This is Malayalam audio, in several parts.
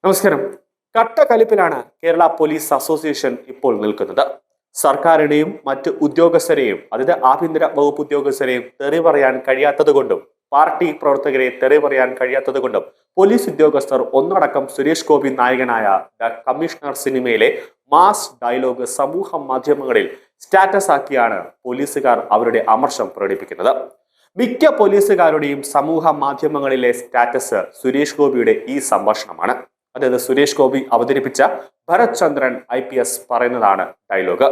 നമസ്കാരം. കട്ടക്കലിപ്പിലാണ് കേരള പോലീസ് അസോസിയേഷൻ ഇപ്പോൾ നിൽക്കുന്നത്. സർക്കാരിനെയും മറ്റ് ഉദ്യോഗസ്ഥരെയും, അതായത് ആഭ്യന്തര വകുപ്പ് ഉദ്യോഗസ്ഥരെയും തെറി പറയാൻ കഴിയാത്തത് കൊണ്ടും പാർട്ടി പ്രവർത്തകരെ തെറി പറയാൻ കഴിയാത്തത് കൊണ്ടും പോലീസ് ഉദ്യോഗസ്ഥർ ഒന്നടക്കം സുരേഷ് ഗോപി നായകനായ ദ കമ്മീഷണർ സിനിമയിലെ മാസ് ഡയലോഗ് സമൂഹ മാധ്യമങ്ങളിൽ സ്റ്റാറ്റസ് ആക്കിയാണ് പോലീസുകാർ അവരുടെ അമർഷം പ്രകടിപ്പിക്കുന്നത്. മിക്ക പോലീസുകാരുടെയും സമൂഹ മാധ്യമങ്ങളിലെ സ്റ്റാറ്റസ് സുരേഷ് ഗോപിയുടെ ഈ സംഭാഷണമാണ്. അതായത് സുരേഷ് ഗോപി അവതരിപ്പിച്ച ഭരത് ചന്ദ്രൻ IPS പറയുന്നതാണ് ഡയലോഗ്.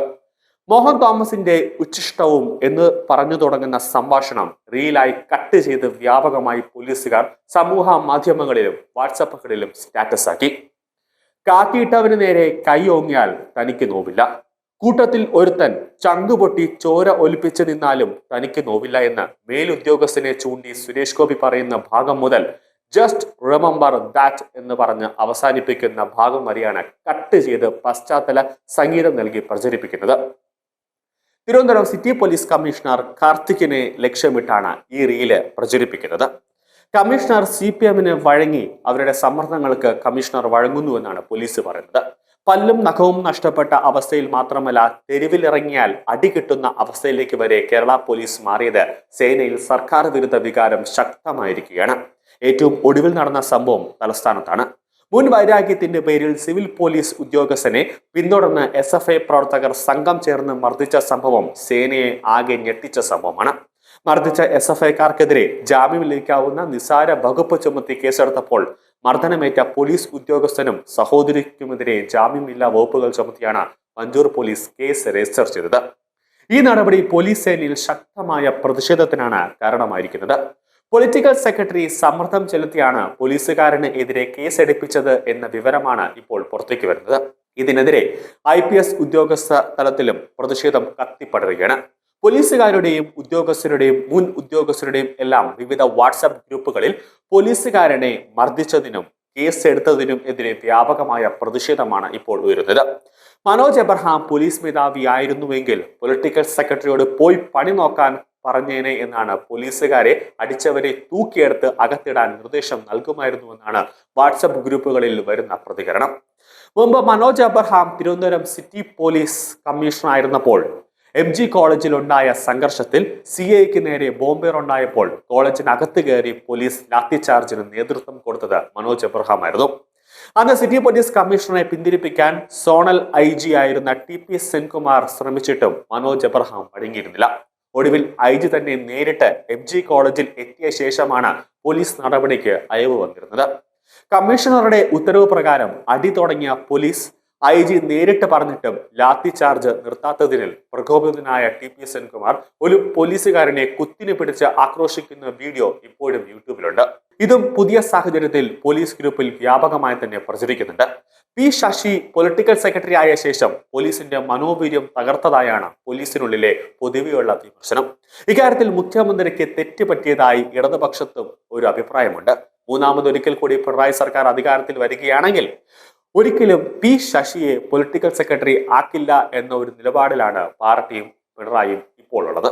മോഹൻ തോമസിന്റെ ഉച്ഛിഷ്ടവും എന്ന് പറഞ്ഞു തുടങ്ങുന്ന സംഭാഷണം റീലായി കട്ട് ചെയ്ത് വ്യാപകമായി പോലീസുകാർ സമൂഹ മാധ്യമങ്ങളിലും വാട്സപ്പുകളിലും സ്റ്റാറ്റസ് ആക്കി. കാക്കിയിട്ടവന് നേരെ കൈ ഓങ്ങിയാൽ തനിക്ക് നോവില്ല, കൂട്ടത്തിൽ ഒരുത്തൻ ചങ്കുപൊട്ടി ചോര ഒലിപ്പിച്ചു നിന്നാലും തനിക്ക് നോവില്ല എന്ന് മേലുദ്യോഗസ്ഥനെ ചൂണ്ടി സുരേഷ് ഗോപി പറയുന്ന ഭാഗം മുതൽ ജസ്റ്റ് റിമെമ്പർ ദാറ്റ് എന്ന് പറഞ്ഞ് അവസാനിപ്പിക്കുന്ന ഭാഗം വരെയാണ് കട്ട് ചെയ്ത് പശ്ചാത്തല സംഗീതം നൽകി പ്രചരിപ്പിക്കുന്നത്. തിരുവനന്തപുരം സിറ്റി പോലീസ് കമ്മീഷണർ കാർത്തിക്കിനെ ലക്ഷ്യമിട്ടാണ് ഈ റീല് പ്രചരിപ്പിക്കുന്നത്. കമ്മീഷണർ CPMന് വഴങ്ങി അവരുടെ സമ്മർദ്ദങ്ങൾക്ക് കമ്മീഷണർ വഴങ്ങുന്നുവെന്നാണ് പോലീസ് പറയുന്നത്. പല്ലും നഖവും നഷ്ടപ്പെട്ട അവസ്ഥയിൽ മാത്രമല്ല, തെരുവിലിറങ്ങിയാൽ അടി കിട്ടുന്ന അവസ്ഥയിലേക്ക് വരെ കേരള പോലീസ് മാറിയത് സേനയിൽ സർക്കാർ വിരുദ്ധ വികാരം ശക്തമായിരിക്കുകയാണ്. ഏറ്റവും ഒടുവിൽ നടന്ന സംഭവം തലസ്ഥാനത്താണ്. മുൻ വൈരാഗ്യത്തിന്റെ പേരിൽ സിവിൽ പോലീസ് ഉദ്യോഗസ്ഥനെ പിന്തുടർന്ന് SFI പ്രവർത്തകർ സംഘം ചേർന്ന് മർദ്ദിച്ച സംഭവം സേനയെ ആകെ ഞെട്ടിച്ച സംഭവമാണ്. മർദ്ദിച്ച SFIക്കാർക്കെതിരെ ജാമ്യം ലഭിക്കാവുന്ന നിസാര വകുപ്പ് ചുമത്തി കേസെടുത്തപ്പോൾ മർദ്ദനമേറ്റ പോലീസ് ഉദ്യോഗസ്ഥനും സഹോദരിക്കുമെതിരെ ജാമ്യമില്ലാ വകുപ്പുകൾ ചുമത്തിയാണ് മഞ്ചൂർ പോലീസ് കേസ് രജിസ്റ്റർ ചെയ്തത്. ഈ നടപടി പോലീസ് സേനയിൽ ശക്തമായ പ്രതിഷേധത്തിനാണ് കാരണമായിരിക്കുന്നത്. പൊളിറ്റിക്കൽ സെക്രട്ടറി സമ്മർദ്ദം ചെലുത്തിയാണ് പോലീസുകാരന് എതിരെ കേസെടുപ്പിച്ചത് എന്ന വിവരമാണ് ഇപ്പോൾ പുറത്തേക്ക് വരുന്നത്. ഇതിനെതിരെ IPS ഉദ്യോഗസ്ഥ തലത്തിലും പ്രതിഷേധം കത്തിപ്പടരുകയാണ്. പോലീസുകാരുടെയും ഉദ്യോഗസ്ഥരുടെയും മുൻ ഉദ്യോഗസ്ഥരുടെയും എല്ലാം വിവിധ വാട്സാപ്പ് ഗ്രൂപ്പുകളിൽ പോലീസുകാരനെ മർദ്ദിച്ചതിനും കേസെടുത്തതിനും എതിരെ വ്യാപകമായ പ്രതിഷേധമാണ് ഇപ്പോൾ ഉയരുന്നത്. മനോജ് എബ്രഹാം പോലീസ് മേധാവിയായിരുന്നുവെങ്കിൽ പൊളിറ്റിക്കൽ സെക്രട്ടറിയോട് പോയി പണി നോക്കാൻ പറഞ്ഞേനെ എന്നാണ് പോലീസുകാരെ അടിച്ചവരെ തൂക്കിയെടുത്ത് അകത്തിടാൻ നിർദ്ദേശം നൽകുമായിരുന്നുവെന്നാണ് വാട്സപ്പ് ഗ്രൂപ്പുകളിൽ വരുന്ന പ്രതികരണം. മുമ്പ് Manoj Abraham Thiruvananthapuram city police commissioner ആയിരുന്നപ്പോൾ MG കോളേജിൽ ഉണ്ടായ സംഘർഷത്തിൽ CIക്ക് നേരെ ബോംബേറുണ്ടായപ്പോൾ കോളേജിനകത്ത് കയറി പോലീസ് ലാത്തിചാർജിന് നേതൃത്വം കൊടുത്തത് മനോജ് എബ്രഹാം ആയിരുന്നു. അന്ന് സിറ്റി പോലീസ് കമ്മീഷണറെ പിന്തിരിപ്പിക്കാൻ സോണൽ IG ആയിരുന്ന TP സെൻകുമാർ ശ്രമിച്ചിട്ടും മനോജ് എബ്രഹാം വഴങ്ങിയിരുന്നില്ല. ഒടുവിൽ IG തന്നെ നേരിട്ട് MG കോളേജിൽ എത്തിയ ശേഷമാണ് പോലീസ് നടപടിക്ക് അയവ് വന്നിരുന്നത്. കമ്മീഷണറുടെ ഉത്തരവ് പ്രകാരം അടി തുടങ്ങിയ പോലീസ് IG നേരിട്ട് പറഞ്ഞിട്ടും ലാത്തി ചാർജ് നിർത്താത്തതിൽ പ്രകോപിതനായ TP സെൻകുമാർ ഒരു പോലീസുകാരനെ കുത്തിനു പിടിച്ച് ആക്രോശിക്കുന്ന വീഡിയോ ഇപ്പോഴും യൂട്യൂബിലുണ്ട്. ഇതും പുതിയ സാഹചര്യത്തിൽ പോലീസ് ഗ്രൂപ്പിൽ വ്യാപകമായി തന്നെ പ്രചരിക്കുന്നുണ്ട്. P ശശി പൊളിറ്റിക്കൽ സെക്രട്ടറി ആയ ശേഷം പോലീസിന്റെ മനോവീര്യം തകർത്തതായാണ് പോലീസിനുള്ളിലെ പൊതുവെയുള്ള വിമർശനം. ഇക്കാര്യത്തിൽ മുഖ്യമന്ത്രിക്ക് തെറ്റുപറ്റിയതായി ഇടതുപക്ഷത്തും ഒരു അഭിപ്രായമുണ്ട്. മൂന്നാമതൊരിക്കൽ കൂടി പിണറായി സർക്കാർ അധികാരത്തിൽ വരികയാണെങ്കിൽ ഒരിക്കലും P ശശിയെ പൊളിറ്റിക്കൽ സെക്രട്ടറി ആക്കില്ല എന്ന ഒരു നിലപാടിലാണ് പാർട്ടിയും പിണറായിയും ഇപ്പോൾ ഉള്ളത്.